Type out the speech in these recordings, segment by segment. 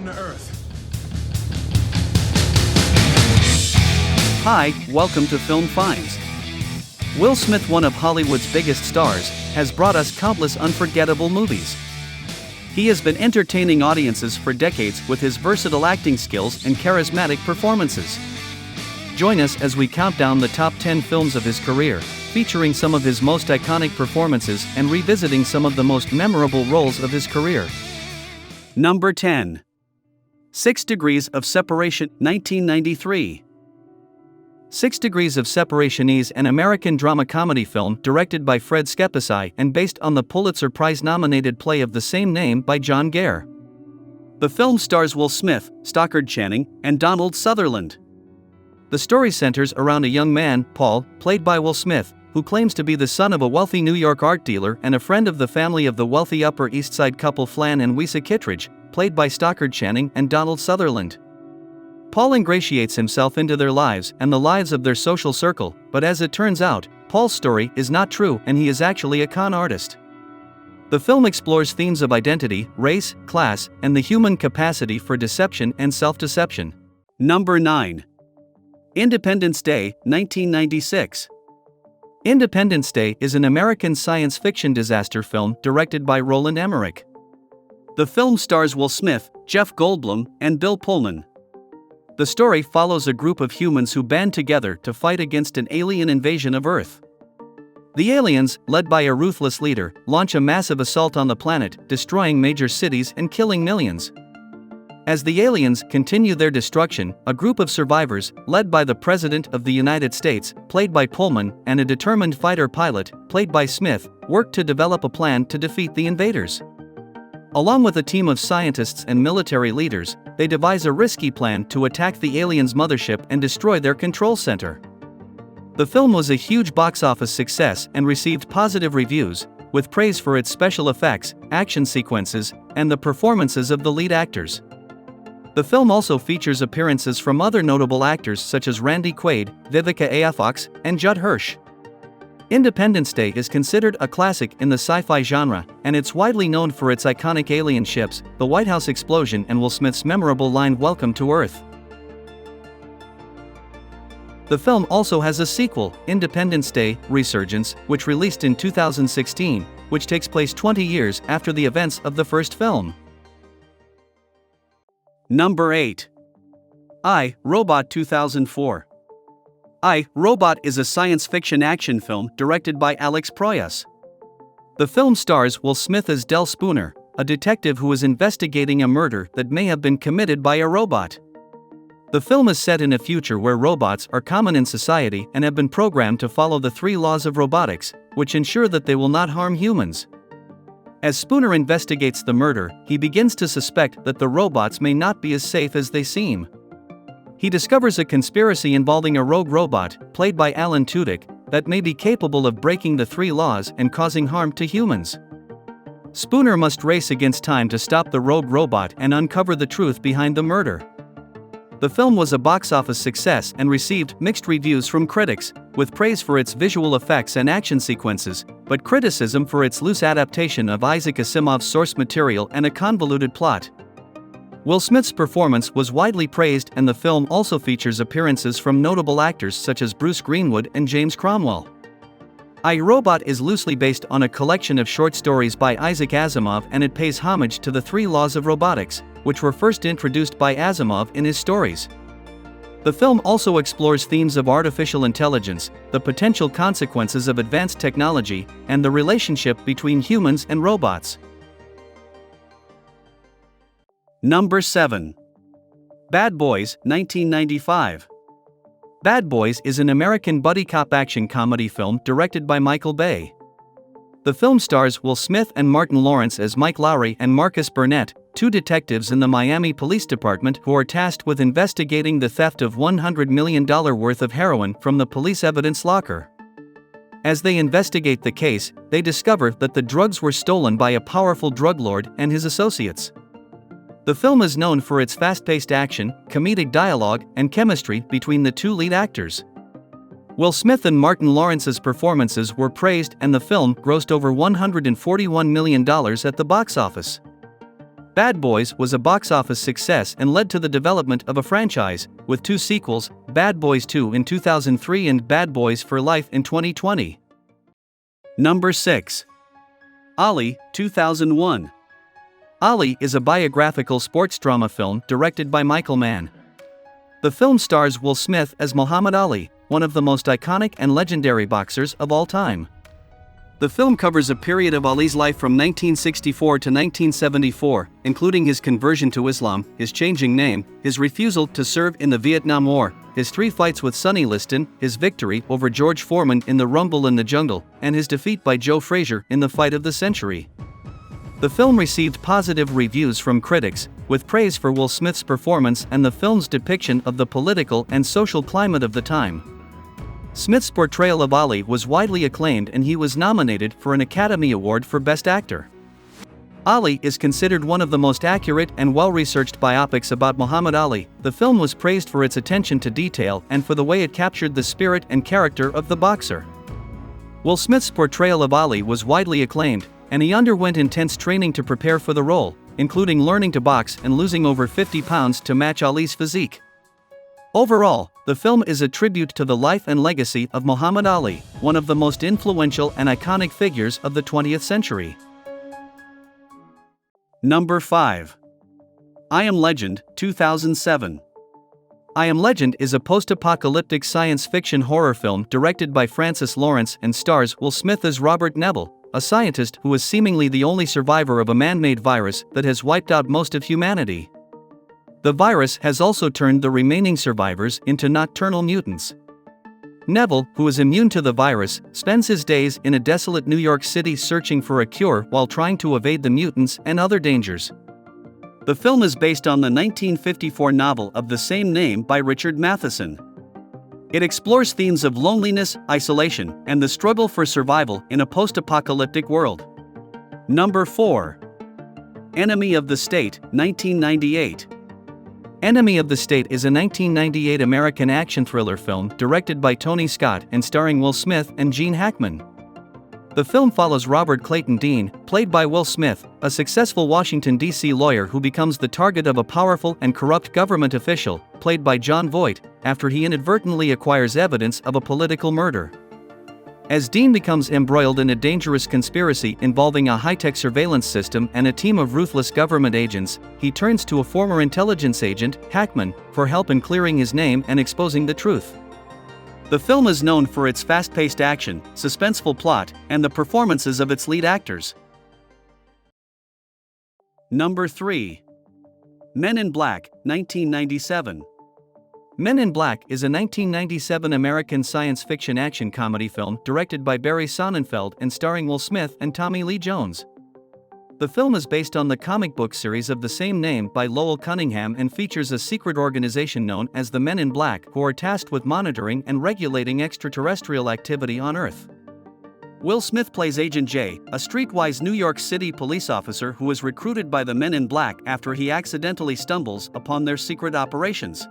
Welcome to Earth. Hi, welcome to Film Finds. Will Smith, one of Hollywood's biggest stars, has brought us countless unforgettable movies. He has been entertaining audiences for decades with his versatile acting skills and charismatic performances. Join us as we count down the top 10 films of his career, featuring some of his most iconic performances and revisiting some of the most memorable roles of his career. Number 10. 6 Degrees of Separation, 1993. 6 Degrees of Separation is an American drama-comedy film directed by Fred Schepisi and based on the Pulitzer Prize-nominated play of the same name by John Gare. The film stars Will Smith, Stockard Channing, and Donald Sutherland. The story centers around a young man, Paul, played by Will Smith, who claims to be the son of a wealthy New York art dealer and a friend of the family of the wealthy Upper East Side couple Flan and Wisa Kittredge, played by Stockard Channing and Donald Sutherland. Paul ingratiates himself into their lives and the lives of their social circle, but as it turns out, Paul's story is not true and he is actually a con artist. The film explores themes of identity, race, class, and the human capacity for deception and self-deception. Number 9. Independence Day, 1996. Independence Day is an American science fiction disaster film directed by Roland Emmerich. The film stars Will Smith, Jeff Goldblum, and Bill Pullman. The story follows a group of humans who band together to fight against an alien invasion of Earth. The aliens, led by a ruthless leader, launch a massive assault on the planet, destroying major cities and killing millions. As the aliens continue their destruction, a group of survivors, led by the President of the United States, played by Pullman, and a determined fighter pilot, played by Smith, work to develop a plan to defeat the invaders. Along with a team of scientists and military leaders, they devise a risky plan to attack the aliens' mothership and destroy their control center. The film was a huge box office success and received positive reviews, with praise for its special effects, action sequences, and the performances of the lead actors. The film also features appearances from other notable actors such as Randy Quaid, Vivica A. Fox, and Judd Hirsch. Independence Day is considered a classic in the sci-fi genre, and it's widely known for its iconic alien ships, the White House explosion, and Will Smith's memorable line "Welcome to Earth." The film also has a sequel, Independence Day: Resurgence, which released in 2016, which takes place 20 years after the events of the first film. Number 8. I, Robot 2004. I, Robot is a science fiction action film directed by Alex Proyas. The film stars Will Smith as Del Spooner, a detective who is investigating a murder that may have been committed by a robot. The film is set in a future where robots are common in society and have been programmed to follow the 3 laws of robotics, which ensure that they will not harm humans. As Spooner investigates the murder, he begins to suspect that the robots may not be as safe as they seem. He discovers a conspiracy involving a rogue robot, played by Alan Tudyk, that may be capable of breaking the 3 laws and causing harm to humans. Spooner must race against time to stop the rogue robot and uncover the truth behind the murder. The film was a box office success and received mixed reviews from critics, with praise for its visual effects and action sequences, but criticism for its loose adaptation of Isaac Asimov's source material and a convoluted plot. Will Smith's performance was widely praised, and the film also features appearances from notable actors such as Bruce Greenwood and James Cromwell. I, Robot is loosely based on a collection of short stories by Isaac Asimov, and it pays homage to the 3 laws of robotics, which were first introduced by Asimov in his stories. The film also explores themes of artificial intelligence, the potential consequences of advanced technology, and the relationship between humans and robots. Number 7. Bad Boys, 1995. Bad Boys is an American buddy cop action comedy film directed by Michael Bay. The film stars Will Smith and Martin Lawrence as Mike Lowry and Marcus Burnett, 2 detectives in the Miami Police Department who are tasked with investigating the theft of $100 million worth of heroin from the police evidence locker. As they investigate the case, they discover that the drugs were stolen by a powerful drug lord and his associates. The film is known for its fast-paced action, comedic dialogue, and chemistry between the 2 lead actors. Will Smith and Martin Lawrence's performances were praised, and the film grossed over $141 million at the box office. Bad Boys was a box office success and led to the development of a franchise, with 2 sequels, Bad Boys 2 in 2003 and Bad Boys for Life in 2020. Number 6. Ali, 2001. Ali is a biographical sports drama film directed by Michael Mann. The film stars Will Smith as Muhammad Ali, one of the most iconic and legendary boxers of all time. The film covers a period of Ali's life from 1964 to 1974, including his conversion to Islam, his changing name, his refusal to serve in the Vietnam War, his 3 fights with Sonny Liston, his victory over George Foreman in the Rumble in the Jungle, and his defeat by Joe Frazier in the Fight of the Century. The film received positive reviews from critics, with praise for Will Smith's performance and the film's depiction of the political and social climate of the time. Smith's portrayal of Ali was widely acclaimed and he was nominated for an Academy Award for Best Actor. Ali is considered one of the most accurate and well-researched biopics about Muhammad Ali. The film was praised for its attention to detail and for the way it captured the spirit and character of the boxer. Will Smith's portrayal of Ali was widely acclaimed, and he underwent intense training to prepare for the role, including learning to box and losing over 50 pounds to match Ali's physique. Overall, the film is a tribute to the life and legacy of Muhammad Ali, one of the most influential and iconic figures of the 20th century. Number 5. I Am Legend, 2007. I Am Legend is a post-apocalyptic science fiction horror film directed by Francis Lawrence and stars Will Smith as Robert Neville, a scientist who is seemingly the only survivor of a man-made virus that has wiped out most of humanity. The virus has also turned the remaining survivors into nocturnal mutants. Neville, who is immune to the virus, spends his days in a desolate New York City searching for a cure while trying to evade the mutants and other dangers. The film is based on the 1954 novel of the same name by Richard Matheson. It explores themes of loneliness, isolation, and the struggle for survival in a post-apocalyptic world. Number 4. Enemy of the State, 1998. Enemy of the State is a 1998 American action thriller film directed by Tony Scott and starring Will Smith and Gene Hackman. The film follows Robert Clayton Dean, played by Will Smith, a successful Washington, D.C. lawyer who becomes the target of a powerful and corrupt government official, played by Jon Voight, after he inadvertently acquires evidence of a political murder. As Dean becomes embroiled in a dangerous conspiracy involving a high-tech surveillance system and a team of ruthless government agents, he turns to a former intelligence agent, Hackman, for help in clearing his name and exposing the truth. The film is known for its fast-paced action, suspenseful plot, and the performances of its lead actors. Number 3. Men in Black, 1997. Men in Black is a 1997 American science fiction action comedy film directed by Barry Sonnenfeld and starring Will Smith and Tommy Lee Jones. The film is based on the comic book series of the same name by Lowell Cunningham and features a secret organization known as the Men in Black who are tasked with monitoring and regulating extraterrestrial activity on Earth. Will Smith plays Agent J, a streetwise New York City police officer who is recruited by the Men in Black after he accidentally stumbles upon their secret operations.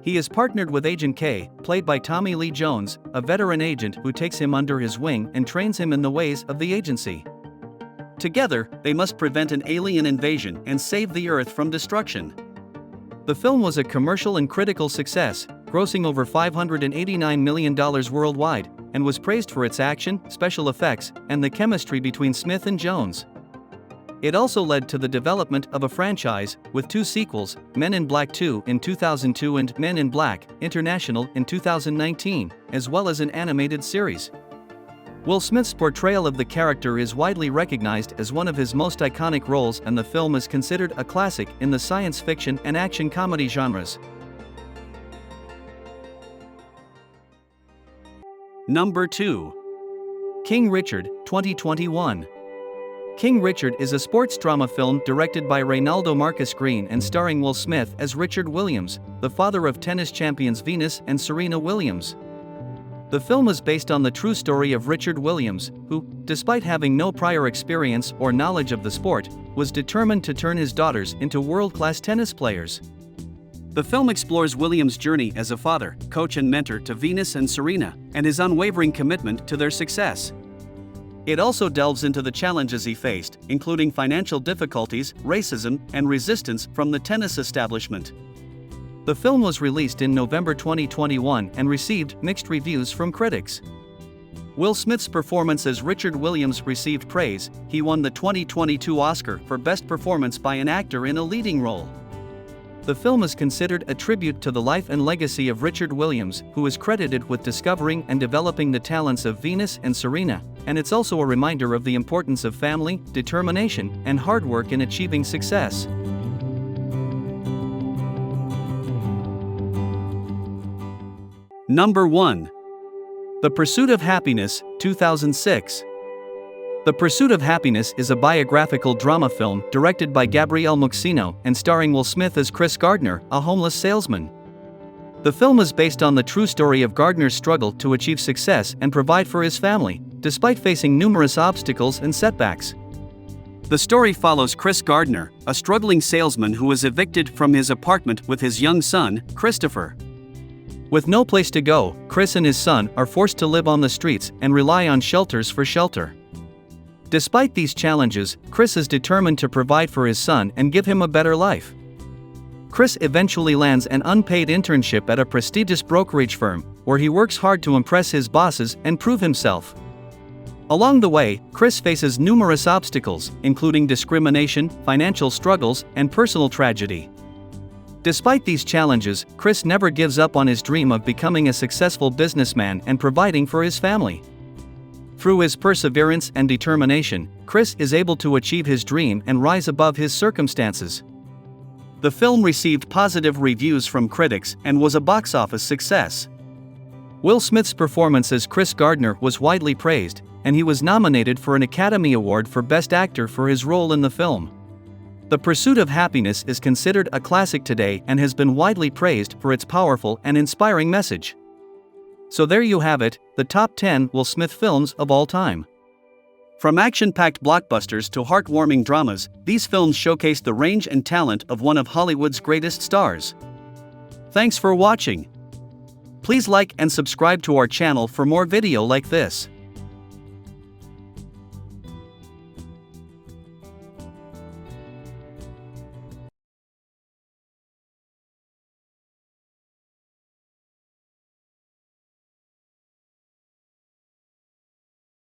He is partnered with Agent K, played by Tommy Lee Jones, a veteran agent who takes him under his wing and trains him in the ways of the agency. Together, they must prevent an alien invasion and save the Earth from destruction. The film was a commercial and critical success, grossing over $589 million worldwide, and was praised for its action, special effects, and the chemistry between Smith and Jones. It also led to the development of a franchise, with 2 sequels, Men in Black 2 in 2002 and Men in Black International in 2019, as well as an animated series. Will Smith's portrayal of the character is widely recognized as one of his most iconic roles, and the film is considered a classic in the science fiction and action comedy genres. Number 2. King Richard, 2021. King Richard is a sports drama film directed by Reynaldo Marcus Green and starring Will Smith as Richard Williams, the father of tennis champions Venus and Serena Williams. The film is based on the true story of Richard Williams, who, despite having no prior experience or knowledge of the sport, was determined to turn his daughters into world-class tennis players. The film explores Williams' journey as a father, coach and mentor to Venus and Serena, and his unwavering commitment to their success. It also delves into the challenges he faced, including financial difficulties, racism, and resistance from the tennis establishment. The film was released in November 2021 and received mixed reviews from critics. Will Smith's performance as Richard Williams received praise. He won the 2022 Oscar for Best Performance by an Actor in a Leading Role. The film is considered a tribute to the life and legacy of Richard Williams, who is credited with discovering and developing the talents of Venus and Serena, and it's also a reminder of the importance of family, determination, and hard work in achieving success. Number 1. The Pursuit of Happyness, 2006. The Pursuit of Happyness is a biographical drama film directed by Gabrielle Muxino and starring Will Smith as Chris Gardner, a homeless salesman. The film is based on the true story of Gardner's struggle to achieve success and provide for his family, despite facing numerous obstacles and setbacks. The story follows Chris Gardner, a struggling salesman who was evicted from his apartment with his young son, Christopher. With no place to go, Chris and his son are forced to live on the streets and rely on shelters for shelter. Despite these challenges, Chris is determined to provide for his son and give him a better life. Chris eventually lands an unpaid internship at a prestigious brokerage firm, where he works hard to impress his bosses and prove himself. Along the way, Chris faces numerous obstacles, including discrimination, financial struggles, and personal tragedy. Despite these challenges, Chris never gives up on his dream of becoming a successful businessman and providing for his family. Through his perseverance and determination, Chris is able to achieve his dream and rise above his circumstances. The film received positive reviews from critics and was a box office success. Will Smith's performance as Chris Gardner was widely praised, and he was nominated for an Academy Award for Best Actor for his role in the film. The Pursuit of Happyness is considered a classic today and has been widely praised for its powerful and inspiring message. So there you have it, the top 10 Will Smith films of all time. From action-packed blockbusters to heartwarming dramas, these films showcase the range and talent of one of Hollywood's greatest stars. Thanks for watching. Please like and subscribe to our channel for more video like this.